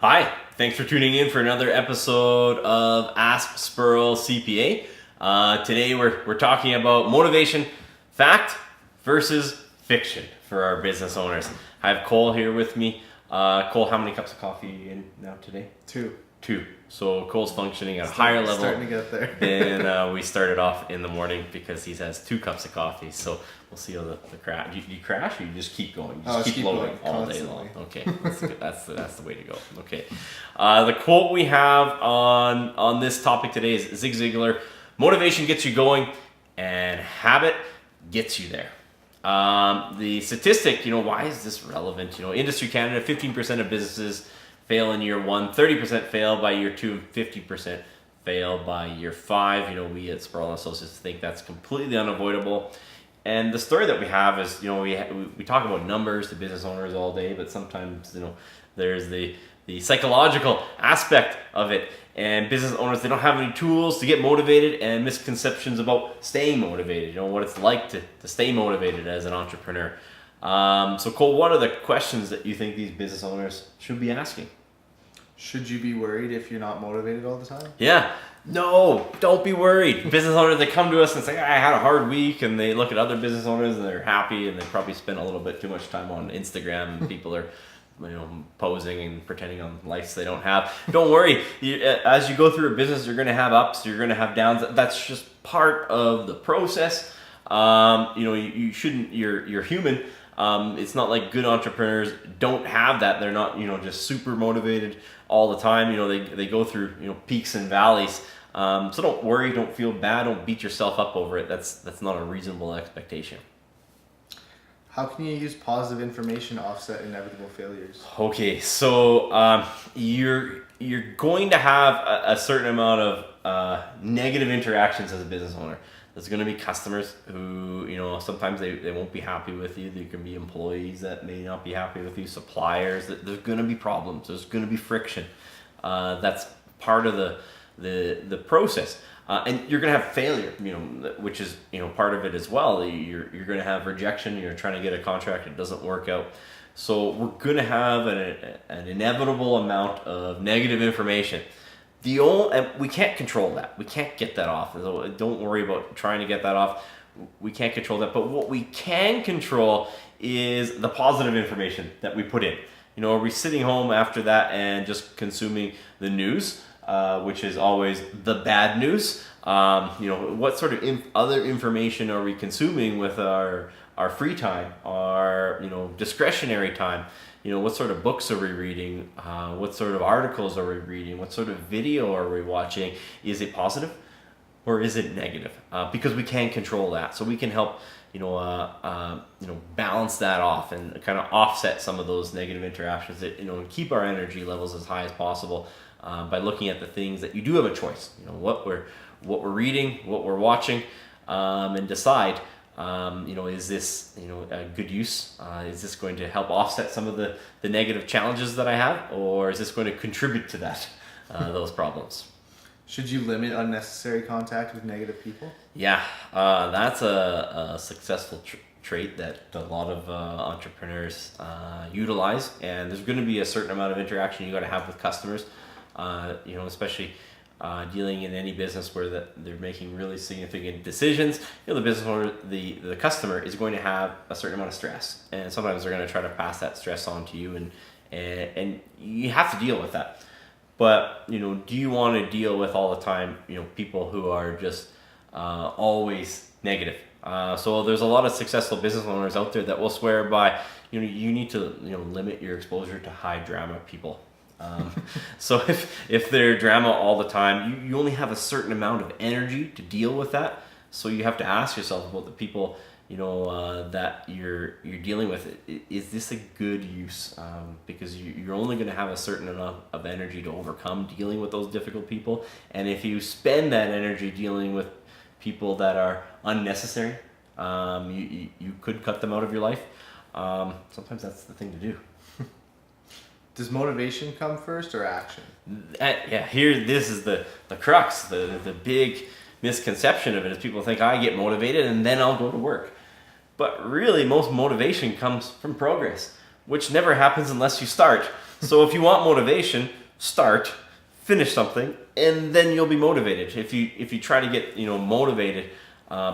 Hi, thanks for tuning in for another episode of Ask Spurrell CPA. Today we're talking about motivation, fact versus fiction for our business owners. I have Cole here with me. Cole, how many cups of coffee are you in now today? Two. So Cole's functioning at a higher level Starting to get there. than we started off in the morning because he has 2 cups of coffee. So we'll see how the crash. You crash or you just keep going? You just keep loading all day long. Okay, that's good. That's the way to go. Okay, the quote we have on this topic today is Zig Ziglar: "Motivation gets you going, and habit gets you there." The statistic, why is this relevant? Industry Canada, 15% of businesses fail in year 1, 30% fail by year 2, and 50% fail by year 5. We at Spurrell Associates think that's completely unavoidable. And the story that we have is, we talk about numbers to business owners all day, but sometimes, there's the psychological aspect of it. And business owners, they don't have any tools to get motivated, and misconceptions about staying motivated, what it's like to stay motivated as an entrepreneur. So Cole, what are the questions that you think these business owners should be asking? Should you be worried if you're not motivated all the time? Yeah. No, don't be worried. Business owners, they come to us and say, I had a hard week, and they look at other business owners and they're happy, and they probably spend a little bit too much time on Instagram, and people are posing and pretending on lives they don't have. Don't worry. As you go through a business, you're going to have ups, you're going to have downs. That's just part of the process. You shouldn't. You're human. It's not like good entrepreneurs don't have that. They're not just super motivated all the time. They go through peaks and valleys. So don't worry. Don't feel bad. Don't beat yourself up over it. That's not a reasonable expectation. How can you use positive information to offset inevitable failures? Okay, so you're going to have a certain amount of negative interactions as a business owner. There's going to be customers who, sometimes they won't be happy with you. There can be employees that may not be happy with you, suppliers. There's going to be problems. There's going to be friction. That's part of the process. And you're going to have failure, which is, part of it as well. You're going to have rejection. You're trying to get a contract. It doesn't work out. So we're going to have an inevitable amount of negative information. And we can't control that. We can't get that off. Don't worry about trying to get that off. We can't control that. But what we can control is the positive information that we put in. Are we sitting home after that and just consuming the news, which is always the bad news? What sort of other information are we consuming with our free time, our discretionary time? What sort of books are we reading? What sort of articles are we reading? What sort of video are we watching? Is it positive or is it negative? Because we can control that, so we can help balance that off and kind of offset some of those negative interactions that and keep our energy levels as high as possible by looking at the things that you do have a choice. What we're reading, what we're watching, and decide. Is this a good use? Is this going to help offset some of the negative challenges that I have, or is this going to contribute to that those problems? Should you limit unnecessary contact with negative people? Yeah, that's a successful trait that a lot of entrepreneurs utilize, and there's going to be a certain amount of interaction you got to have with customers, especially dealing in any business where they're making really significant decisions. The business owner, the customer is going to have a certain amount of stress, and sometimes they're going to try to pass that stress on to you, and you have to deal with that. But do you want to deal with all the time people who are just always negative? So there's a lot of successful business owners out there that will swear by you need to limit your exposure to high drama people. So if they're drama all the time, you only have a certain amount of energy to deal with that. So you have to ask yourself about the people that you're dealing with. Is this a good use? Because you're only going to have a certain amount of energy to overcome dealing with those difficult people. And if you spend that energy dealing with people that are unnecessary, you could cut them out of your life. Sometimes that's the thing to do. Does motivation come first or action? This is the crux, the big misconception of it is people think I get motivated and then I'll go to work. But really, most motivation comes from progress. which never happens unless you start. So if you want motivation, start, finish something, and then you'll be motivated. If you try to get motivated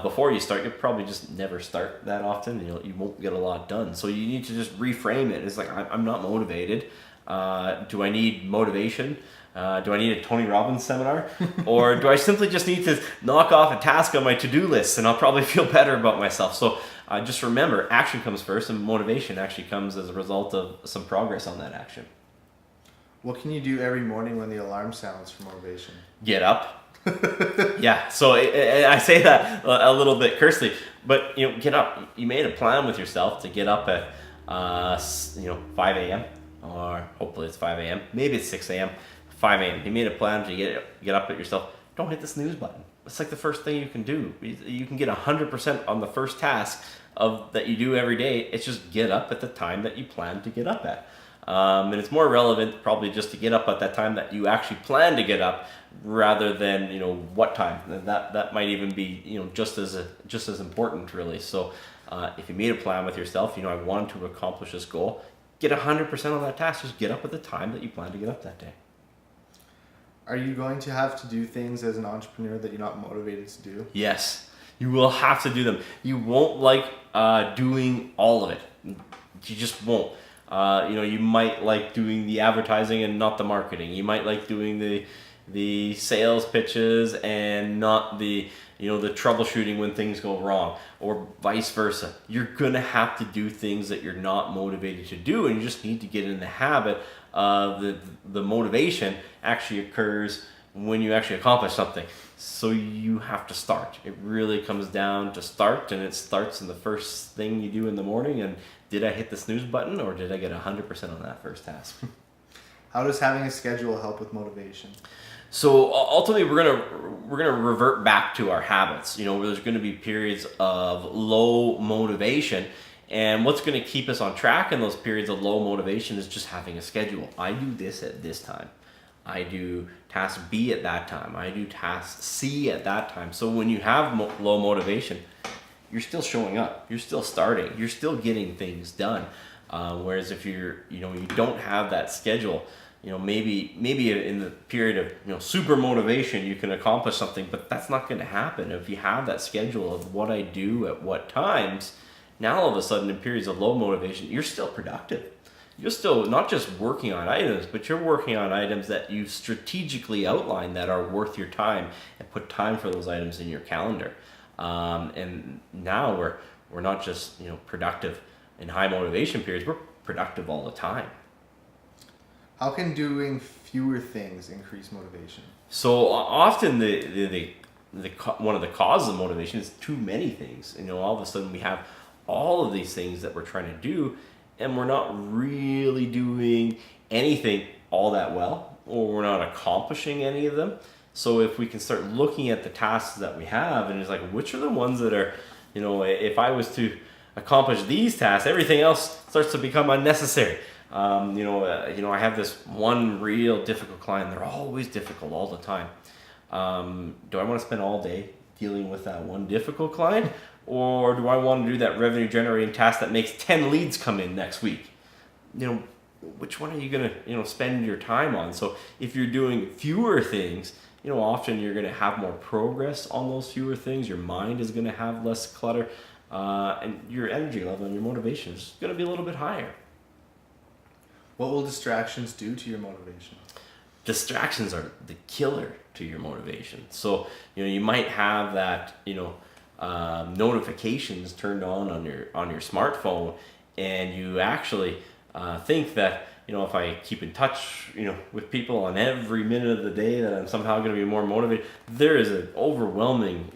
before you start, you'll probably just never start that often. You won't get a lot done. So you need to just reframe it. It's like, I'm not motivated. Do I need motivation? Do I need a Tony Robbins seminar? Or do I simply just need to knock off a task on my to-do list and I'll probably feel better about myself? So just remember, action comes first, and motivation actually comes as a result of some progress on that action. What can you do every morning when the alarm sounds for motivation? Get up. Yeah, so I say that a little bit cursedly, but get up. You made a plan with yourself to get up at 5 a.m. or hopefully it's 5 a.m. Maybe it's 6 a.m. 5 a.m. You made a plan to get up at yourself. Don't hit the snooze button. It's like the first thing you can do. You can get 100% on the first task that you do every day. It's just get up at the time that you plan to get up at. And it's more relevant probably just to get up at that time that you actually plan to get up, rather than what time. That might even be just as important, really. So if you made a plan with yourself, I want to accomplish this goal, get 100% on that task. Just get up at the time that you plan to get up that day. Are you going to have to do things as an entrepreneur that you're not motivated to do? Yes, you will have to do them. You won't like doing all of it. You just won't. You might like doing the advertising and not the marketing. You might like doing the sales pitches and not the the troubleshooting when things go wrong, or vice versa. You're gonna have to do things that you're not motivated to do, and you just need to get in the habit of the motivation actually occurs when you actually accomplish something. So you have to start. It really comes down to start, and it starts in the first thing you do in the morning. And did I hit the snooze button, or did I get 100% on that first task? How does having a schedule help with motivation? So ultimately, we're gonna revert back to our habits. Where there's going to be periods of low motivation, and what's going to keep us on track in those periods of low motivation is just having a schedule. I do this at this time. I do task B at that time. I do task C at that time. So when you have low motivation, you're still showing up. You're still starting. You're still getting things done. Whereas if you don't have that schedule, maybe in the period of super motivation you can accomplish something, but that's not going to happen. If you have that schedule of what I do at what times, now all of a sudden in periods of low motivation, you're still productive. You're still not just working on items, but you're working on items that you strategically outline that are worth your time, and put time for those items in your calendar. And now we're not just productive in high motivation periods. We're productive all the time. How can doing fewer things increase motivation? So often the one of the causes of motivation is too many things. All of a sudden we have all of these things that we're trying to do, and we're not really doing anything all that well, or we're not accomplishing any of them. So if we can start looking at the tasks that we have, and it's like, which are the ones that are, if I was to accomplish these tasks, everything else starts to become unnecessary. I have this one real difficult client. They're always difficult all the time. Do I want to spend all day dealing with that one difficult client, or do I want to do that revenue generating task that makes 10 leads come in next week? Which one are you going to spend your time on? So if you're doing fewer things, often you're going to have more progress on those fewer things. Your mind is going to have less clutter, and your energy level and your motivation is going to be a little bit higher. What will distractions do to your motivation? Distractions are the killer to your motivation. So you might have that notifications turned on your smartphone, and you actually think that if I keep in touch with people on every minute of the day, that I'm somehow going to be more motivated. There is an overwhelming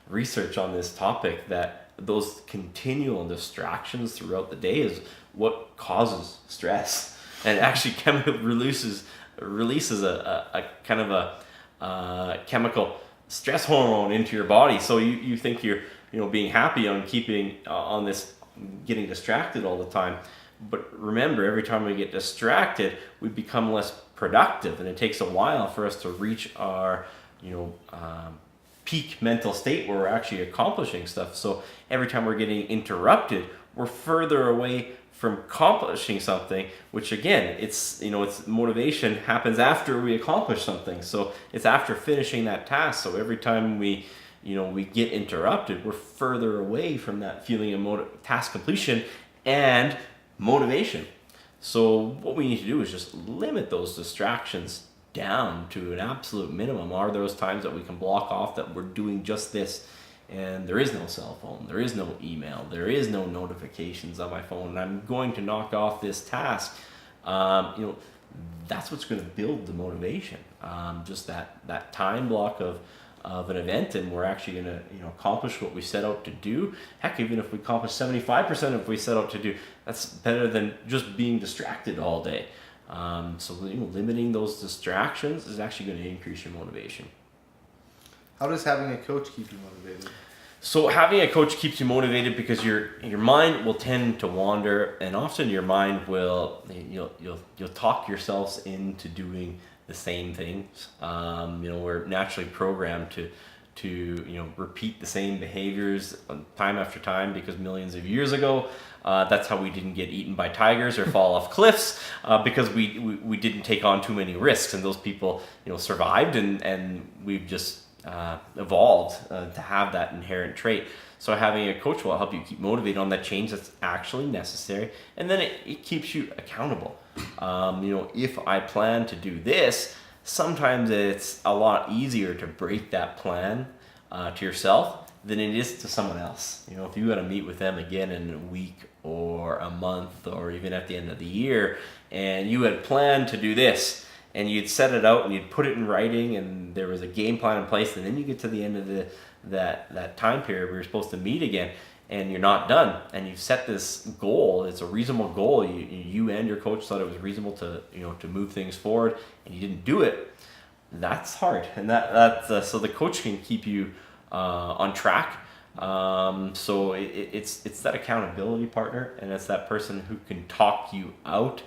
research on this topic that those continual distractions throughout the day is what causes stress, and actually releases a kind of a chemical stress hormone into your body. So you think you're being happy on keeping on this, getting distracted all the time. But remember, every time we get distracted, we become less productive, and it takes a while for us to reach our peak mental state where we're actually accomplishing stuff. So every time we're getting interrupted, we're further away from accomplishing something, which again, it's motivation happens after we accomplish something. So it's after finishing that task. So every time we get interrupted, we're further away from that feeling of task completion and motivation. So what we need to do is just limit those distractions down to an absolute minimum. Are those times that we can block off that we're doing just this, and there is no cell phone, there is no email, there is no notifications on my phone, and I'm going to knock off this task. That's what's going to build the motivation. Just that time block of an event, and we're actually going to accomplish what we set out to do. Heck, even if we accomplish 75% of what we set out to do, that's better than just being distracted all day. So limiting those distractions is actually going to increase your motivation. How does having a coach keep you motivated? So having a coach keeps you motivated because your mind will tend to wander, and often your mind will you'll talk yourselves into doing the same things. We're naturally programmed to repeat the same behaviors time after time because millions of years ago, that's how we didn't get eaten by tigers or fall off cliffs, because we didn't take on too many risks, and those people survived, and we've just evolved to have that inherent trait. So having a coach will help you keep motivated on that change that's actually necessary, and then it keeps you accountable. If I plan to do this, sometimes it's a lot easier to break that plan to yourself than it is to someone else. If you got to meet with them again in a week or a month or even at the end of the year, and you had planned to do this, and you'd set it out and you'd put it in writing, and there was a game plan in place, and then you get to the end of that time period where you're supposed to meet again, and you're not done, and you've set this goal. It's a reasonable goal. You and your coach thought it was reasonable to move things forward, and you didn't do it. That's hard, and so the coach can keep you on track. So it's that accountability partner, and it's that person who can talk you out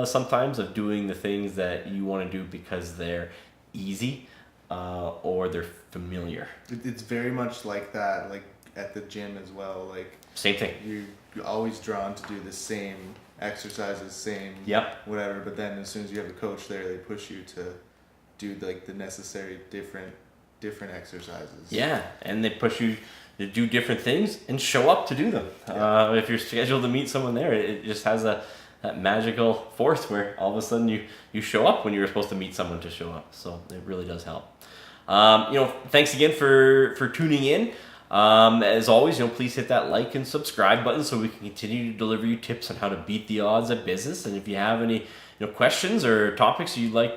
sometimes of doing the things that you want to do because they're easy or they're familiar. It's very much like that, like at the gym as well. Like same thing. You're always drawn to do the same exercises, same whatever. But then as soon as you have a coach there, they push you to do like the necessary different exercises. Yeah, and they push you to do different things and show up to do them. Yeah. If you're scheduled to meet someone there, it just has that magical force where all of a sudden you show up when you were supposed to meet someone to show up. So it really does help. Thanks again for tuning in. As always, please hit that like and subscribe button so we can continue to deliver you tips on how to beat the odds at business. And if you have any questions or topics you'd like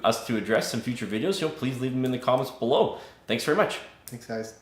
us to address in future videos, please leave them in the comments below. Thanks very much. Thanks, guys.